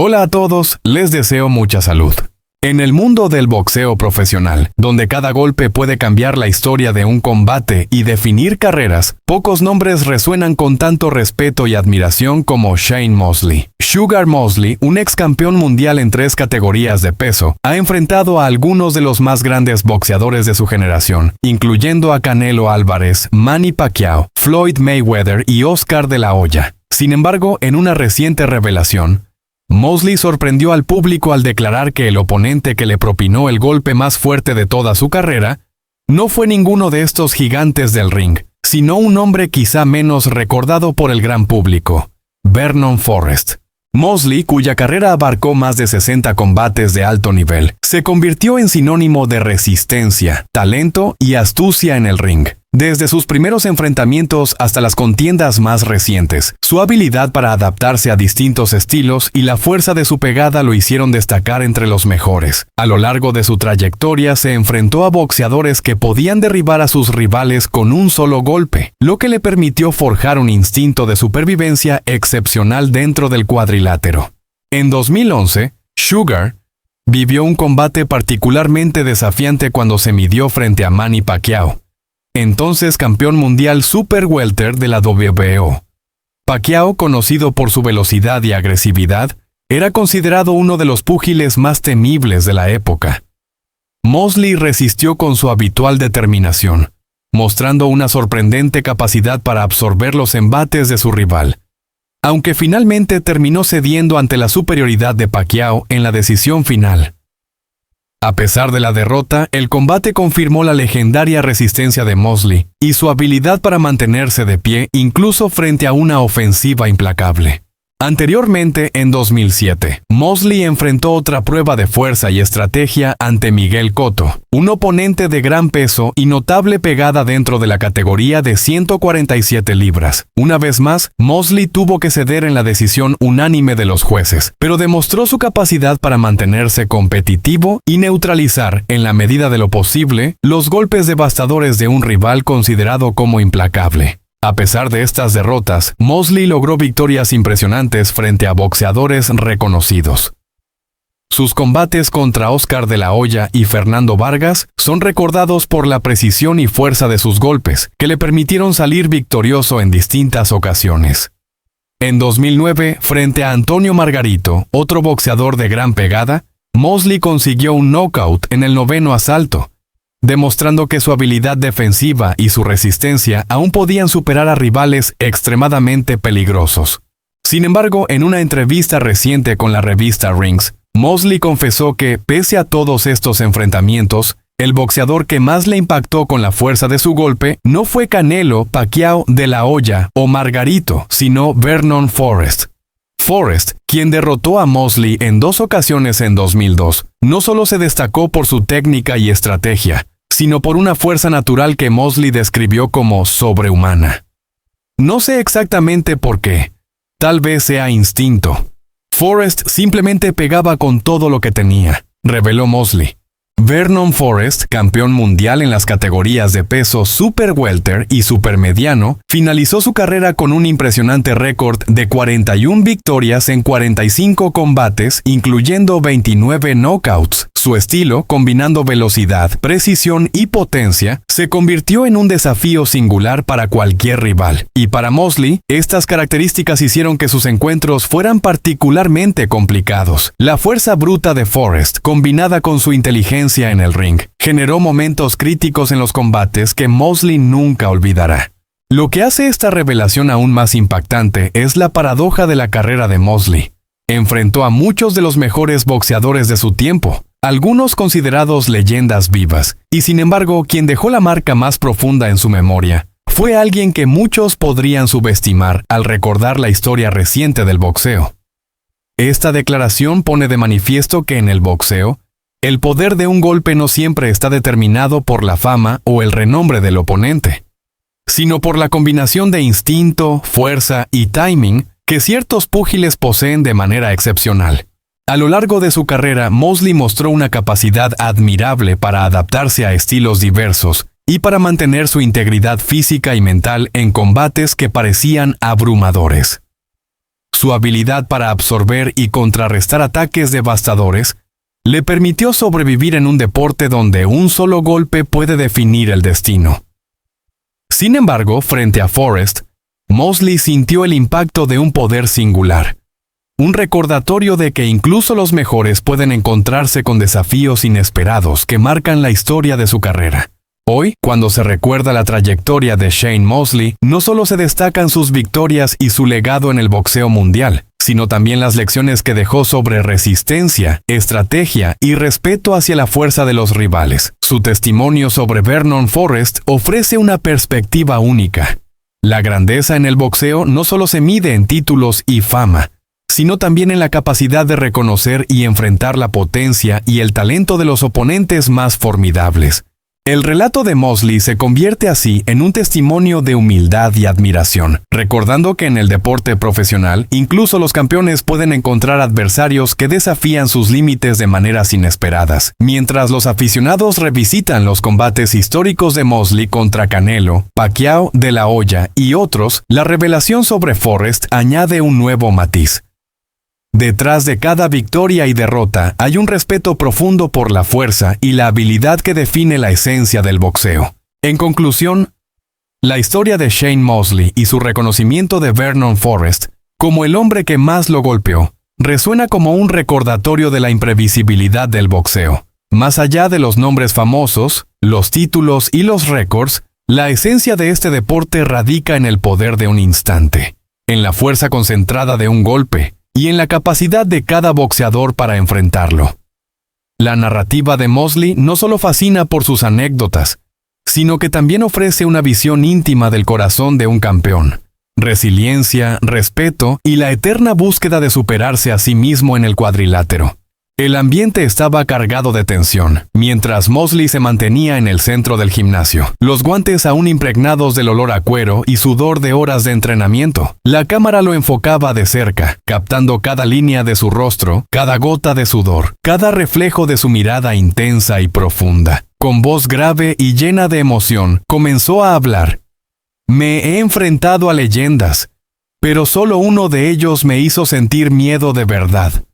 Hola a todos, les deseo mucha salud. En el mundo del boxeo profesional, donde cada golpe puede cambiar la historia de un combate y definir carreras, pocos nombres resuenan con tanto respeto y admiración como Shane Mosley. Sugar Mosley, un ex campeón mundial en 3 categorías de peso, ha enfrentado a algunos de los más grandes boxeadores de su generación, incluyendo a Canelo Álvarez, Manny Pacquiao, Floyd Mayweather y Oscar de la Hoya. Sin embargo, en una reciente revelación, Mosley sorprendió al público al declarar que el oponente que le propinó el golpe más fuerte de toda su carrera no fue ninguno de estos gigantes del ring, sino un hombre quizá menos recordado por el gran público, Vernon Forrest. Mosley, cuya carrera abarcó más de 60 combates de alto nivel, se convirtió en sinónimo de resistencia, talento y astucia en el ring. Desde sus primeros enfrentamientos hasta las contiendas más recientes, su habilidad para adaptarse a distintos estilos y la fuerza de su pegada lo hicieron destacar entre los mejores. A lo largo de su trayectoria se enfrentó a boxeadores que podían derribar a sus rivales con un solo golpe, lo que le permitió forjar un instinto de supervivencia excepcional dentro del cuadrilátero. En 2011, Sugar vivió un combate particularmente desafiante cuando se midió frente a Manny Pacquiao, entonces campeón mundial Super Welter de la WBO. Pacquiao, conocido por su velocidad y agresividad, era considerado uno de los púgiles más temibles de la época. Mosley resistió con su habitual determinación, mostrando una sorprendente capacidad para absorber los embates de su rival, aunque finalmente terminó cediendo ante la superioridad de Pacquiao en la decisión final. A pesar de la derrota, el combate confirmó la legendaria resistencia de Mosley y su habilidad para mantenerse de pie incluso frente a una ofensiva implacable. Anteriormente, en 2007, Mosley enfrentó otra prueba de fuerza y estrategia ante Miguel Cotto, un oponente de gran peso y notable pegada dentro de la categoría de 147 libras. Una vez más, Mosley tuvo que ceder en la decisión unánime de los jueces, pero demostró su capacidad para mantenerse competitivo y neutralizar, en la medida de lo posible, los golpes devastadores de un rival considerado como implacable. A pesar de estas derrotas, Mosley logró victorias impresionantes frente a boxeadores reconocidos. Sus combates contra Oscar de la Hoya y Fernando Vargas son recordados por la precisión y fuerza de sus golpes, que le permitieron salir victorioso en distintas ocasiones. En 2009, frente a Antonio Margarito, otro boxeador de gran pegada, Mosley consiguió un knockout en el 9º asalto, demostrando que su habilidad defensiva y su resistencia aún podían superar a rivales extremadamente peligrosos. Sin embargo, en una entrevista reciente con la revista Rings, Mosley confesó que, pese a todos estos enfrentamientos, el boxeador que más le impactó con la fuerza de su golpe no fue Canelo, Pacquiao, De la Hoya o Margarito, sino Vernon Forrest. Forrest, quien derrotó a Mosley en 2 ocasiones en 2002, no solo se destacó por su técnica y estrategia, sino por una fuerza natural que Mosley describió como sobrehumana. No sé exactamente por qué, tal vez sea instinto. Forrest simplemente pegaba con todo lo que tenía, reveló Mosley. Vernon Forrest, campeón mundial en las categorías de peso Super Welter y Super Mediano, finalizó su carrera con un impresionante récord de 41 victorias en 45 combates, incluyendo 29 knockouts. Su estilo, combinando velocidad, precisión y potencia, se convirtió en un desafío singular para cualquier rival. Y para Mosley, estas características hicieron que sus encuentros fueran particularmente complicados. La fuerza bruta de Forrest, combinada con su inteligencia en el ring, generó momentos críticos en los combates que Mosley nunca olvidará. Lo que hace esta revelación aún más impactante es la paradoja de la carrera de Mosley. Enfrentó a muchos de los mejores boxeadores de su tiempo, algunos considerados leyendas vivas, y sin embargo, quien dejó la marca más profunda en su memoria fue alguien que muchos podrían subestimar al recordar la historia reciente del boxeo. Esta declaración pone de manifiesto que en el boxeo, el poder de un golpe no siempre está determinado por la fama o el renombre del oponente, sino por la combinación de instinto, fuerza y timing que ciertos púgiles poseen de manera excepcional. A lo largo de su carrera, Mosley mostró una capacidad admirable para adaptarse a estilos diversos y para mantener su integridad física y mental en combates que parecían abrumadores. su habilidad para absorber y contrarrestar ataques devastadores, le permitió sobrevivir en un deporte donde un solo golpe puede definir el destino. Sin embargo, frente a Forrest, Mosley sintió el impacto de un poder singular. Un recordatorio de que incluso los mejores pueden encontrarse con desafíos inesperados que marcan la historia de su carrera. Hoy, cuando se recuerda la trayectoria de Shane Mosley, no solo se destacan sus victorias y su legado en el boxeo mundial, sino también las lecciones que dejó sobre resistencia, estrategia y respeto hacia la fuerza de los rivales. Su testimonio sobre Vernon Forrest ofrece una perspectiva única. La grandeza en el boxeo no solo se mide en títulos y fama, sino también en la capacidad de reconocer y enfrentar la potencia y el talento de los oponentes más formidables. El relato de Mosley se convierte así en un testimonio de humildad y admiración, recordando que en el deporte profesional, incluso los campeones pueden encontrar adversarios que desafían sus límites de maneras inesperadas. Mientras los aficionados revisitan los combates históricos de Mosley contra Canelo, Pacquiao, De La Hoya y otros, la revelación sobre Forrest añade un nuevo matiz. Detrás de cada victoria y derrota hay un respeto profundo por la fuerza y la habilidad que define la esencia del boxeo. En conclusión, la historia de Shane Mosley y su reconocimiento de Vernon Forrest como el hombre que más lo golpeó resuena como un recordatorio de la imprevisibilidad del boxeo. Más allá de los nombres famosos, los títulos y los récords, la esencia de este deporte radica en el poder de un instante, en la fuerza concentrada de un golpe, y en la capacidad de cada boxeador para enfrentarlo. La narrativa de Mosley no solo fascina por sus anécdotas, sino que también ofrece una visión íntima del corazón de un campeón, resiliencia, respeto y la eterna búsqueda de superarse a sí mismo en el cuadrilátero. El ambiente estaba cargado de tensión, mientras Mosley se mantenía en el centro del gimnasio, los guantes aún impregnados del olor a cuero y sudor de horas de entrenamiento. La cámara lo enfocaba de cerca, captando cada línea de su rostro, cada gota de sudor, cada reflejo de su mirada intensa y profunda. Con voz grave y llena de emoción, comenzó a hablar. Me he enfrentado a leyendas, pero solo uno de ellos me hizo sentir miedo de verdad.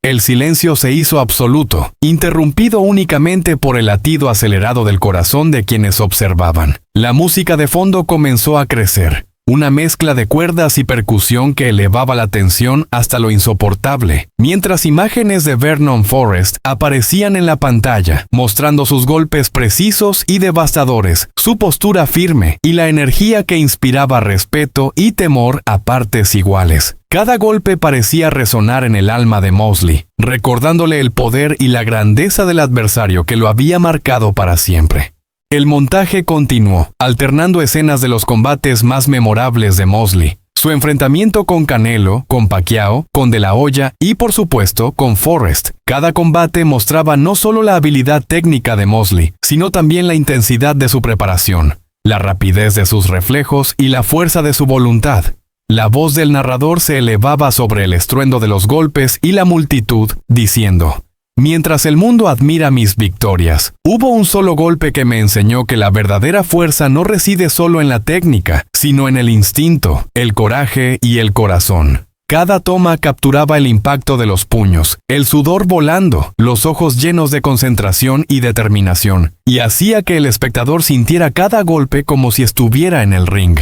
El silencio se hizo absoluto, interrumpido únicamente por el latido acelerado del corazón de quienes observaban. La música de fondo comenzó a crecer, una mezcla de cuerdas y percusión que elevaba la tensión hasta lo insoportable, mientras imágenes de Vernon Forrest aparecían en la pantalla, mostrando sus golpes precisos y devastadores, su postura firme y la energía que inspiraba respeto y temor a partes iguales. Cada golpe parecía resonar en el alma de Mosley, recordándole el poder y la grandeza del adversario que lo había marcado para siempre. El montaje continuó, alternando escenas de los combates más memorables de Mosley, su enfrentamiento con Canelo, con Pacquiao, con De La Hoya y, por supuesto, con Forrest. Cada combate mostraba no solo la habilidad técnica de Mosley, sino también la intensidad de su preparación, la rapidez de sus reflejos y la fuerza de su voluntad. La voz del narrador se elevaba sobre el estruendo de los golpes y la multitud, diciendo: Mientras el mundo admira mis victorias, hubo un solo golpe que me enseñó que la verdadera fuerza no reside solo en la técnica, sino en el instinto, el coraje y el corazón. Cada toma capturaba el impacto de los puños, el sudor volando, los ojos llenos de concentración y determinación, y hacía que el espectador sintiera cada golpe como si estuviera en el ring.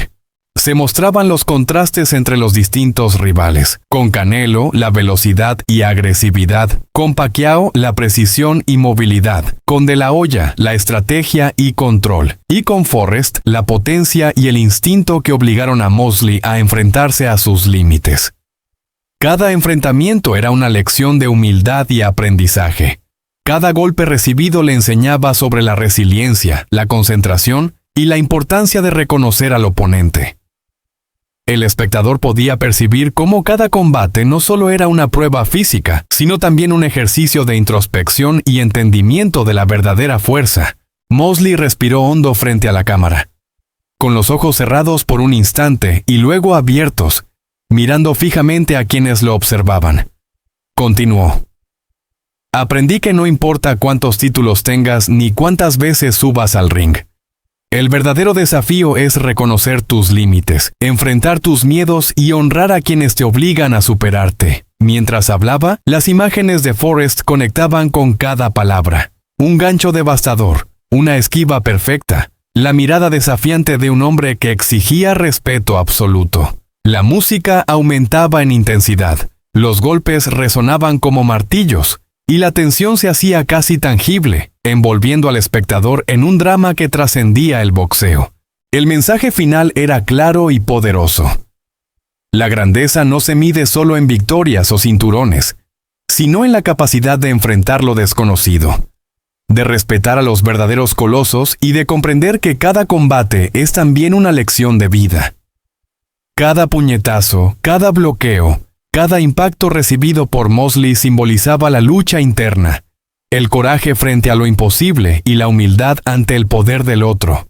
Se mostraban los contrastes entre los distintos rivales. Con Canelo, la velocidad y agresividad. Con Pacquiao, la precisión y movilidad. Con De La Hoya, la estrategia y control. Y con Forrest, la potencia y el instinto que obligaron a Mosley a enfrentarse a sus límites. Cada enfrentamiento era una lección de humildad y aprendizaje. Cada golpe recibido le enseñaba sobre la resiliencia, la concentración y la importancia de reconocer al oponente. El espectador podía percibir cómo cada combate no solo era una prueba física, sino también un ejercicio de introspección y entendimiento de la verdadera fuerza. Mosley respiró hondo frente a la cámara, con los ojos cerrados por un instante y luego abiertos, mirando fijamente a quienes lo observaban. Continuó. Aprendí que no importa cuántos títulos tengas ni cuántas veces subas al ring. El verdadero desafío es reconocer tus límites, enfrentar tus miedos y honrar a quienes te obligan a superarte. Mientras hablaba, las imágenes de Forrest conectaban con cada palabra. Un gancho devastador, una esquiva perfecta, la mirada desafiante de un hombre que exigía respeto absoluto. La música aumentaba en intensidad, los golpes resonaban como martillos, y la tensión se hacía casi tangible, envolviendo al espectador en un drama que trascendía el boxeo. El mensaje final era claro y poderoso. La grandeza no se mide solo en victorias o cinturones, sino en la capacidad de enfrentar lo desconocido, de respetar a los verdaderos colosos y de comprender que cada combate es también una lección de vida. Cada puñetazo, cada bloqueo, cada impacto recibido por Mosley simbolizaba la lucha interna, el coraje frente a lo imposible y la humildad ante el poder del otro.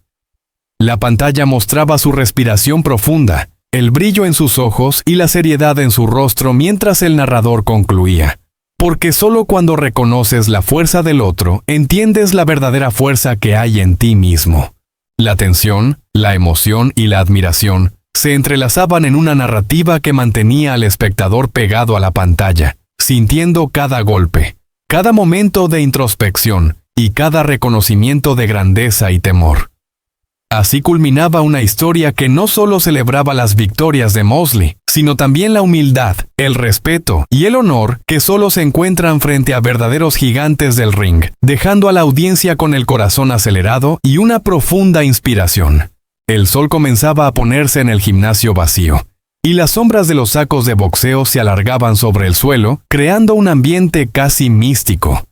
La pantalla mostraba su respiración profunda, el brillo en sus ojos y la seriedad en su rostro mientras el narrador concluía. Porque solo cuando reconoces la fuerza del otro, entiendes la verdadera fuerza que hay en ti mismo. La tensión, la emoción y la admiración se entrelazaban en una narrativa que mantenía al espectador pegado a la pantalla, sintiendo cada golpe, cada momento de introspección y cada reconocimiento de grandeza y temor. Así culminaba una historia que no solo celebraba las victorias de Mosley, sino también la humildad, el respeto y el honor que solo se encuentran frente a verdaderos gigantes del ring, dejando a la audiencia con el corazón acelerado y una profunda inspiración. El sol comenzaba a ponerse en el gimnasio vacío, y las sombras de los sacos de boxeo se alargaban sobre el suelo, creando un ambiente casi místico.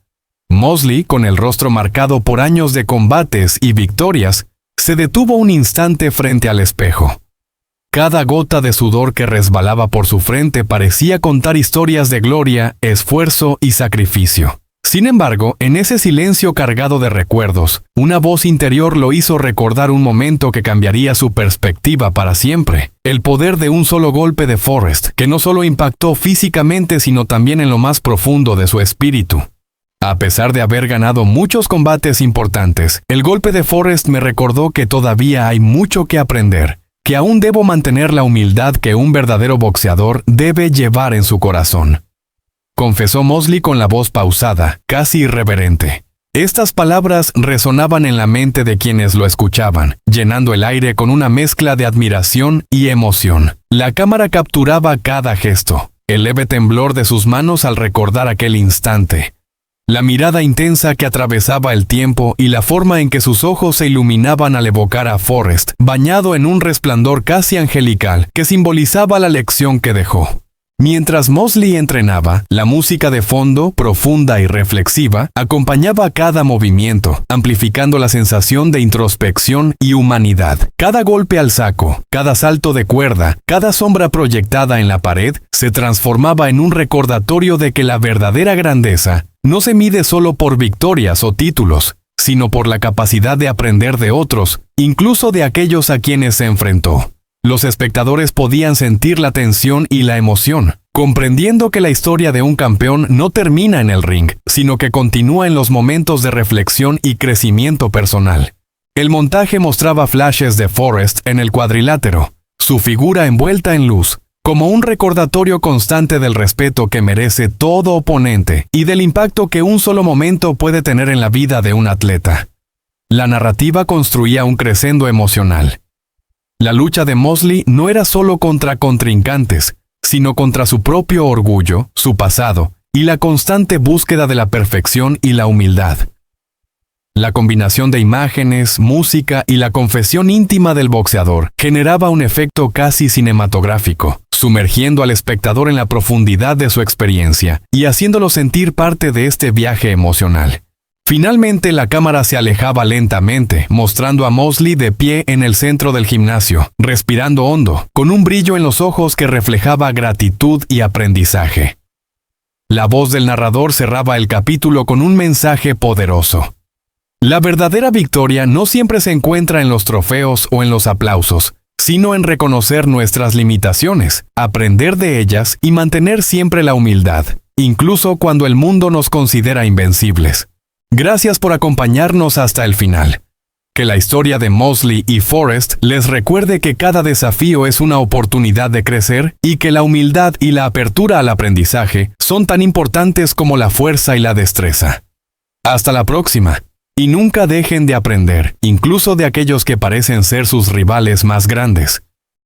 Mosley, con el rostro marcado por años de combates y victorias, se detuvo un instante frente al espejo. Cada gota de sudor que resbalaba por su frente parecía contar historias de gloria, esfuerzo y sacrificio. Sin embargo, en ese silencio cargado de recuerdos, una voz interior lo hizo recordar un momento que cambiaría su perspectiva para siempre. El poder de un solo golpe de Forrest, que no solo impactó físicamente sino también en lo más profundo de su espíritu. A pesar de haber ganado muchos combates importantes, el golpe de Forrest me recordó que todavía hay mucho que aprender, que aún debo mantener la humildad que un verdadero boxeador debe llevar en su corazón. Confesó Mosley con la voz pausada, casi irreverente. Estas palabras resonaban en la mente de quienes lo escuchaban, llenando el aire con una mezcla de admiración y emoción. La cámara capturaba cada gesto, el leve temblor de sus manos al recordar aquel instante, la mirada intensa que atravesaba el tiempo y la forma en que sus ojos se iluminaban al evocar a Forrest, bañado en un resplandor casi angelical que simbolizaba la lección que dejó. Mientras Mosley entrenaba, la música de fondo, profunda y reflexiva, acompañaba cada movimiento, amplificando la sensación de introspección y humanidad. Cada golpe al saco, cada salto de cuerda, cada sombra proyectada en la pared, se transformaba en un recordatorio de que la verdadera grandeza no se mide solo por victorias o títulos, sino por la capacidad de aprender de otros, incluso de aquellos a quienes se enfrentó. Los espectadores podían sentir la tensión y la emoción, comprendiendo que la historia de un campeón no termina en el ring, sino que continúa en los momentos de reflexión y crecimiento personal. El montaje mostraba flashes de Forrest en el cuadrilátero, su figura envuelta en luz, como un recordatorio constante del respeto que merece todo oponente y del impacto que un solo momento puede tener en la vida de un atleta. La narrativa construía un crescendo emocional. La lucha de Mosley no era solo contra contrincantes, sino contra su propio orgullo, su pasado y la constante búsqueda de la perfección y la humildad. La combinación de imágenes, música y la confesión íntima del boxeador generaba un efecto casi cinematográfico, sumergiendo al espectador en la profundidad de su experiencia y haciéndolo sentir parte de este viaje emocional. Finalmente la cámara se alejaba lentamente, mostrando a Mosley de pie en el centro del gimnasio, respirando hondo, con un brillo en los ojos que reflejaba gratitud y aprendizaje. La voz del narrador cerraba el capítulo con un mensaje poderoso. La verdadera victoria no siempre se encuentra en los trofeos o en los aplausos, sino en reconocer nuestras limitaciones, aprender de ellas y mantener siempre la humildad, incluso cuando el mundo nos considera invencibles. Gracias por acompañarnos hasta el final. Que la historia de Mosley y Forrest les recuerde que cada desafío es una oportunidad de crecer y que la humildad y la apertura al aprendizaje son tan importantes como la fuerza y la destreza. Hasta la próxima. Y nunca dejen de aprender, incluso de aquellos que parecen ser sus rivales más grandes.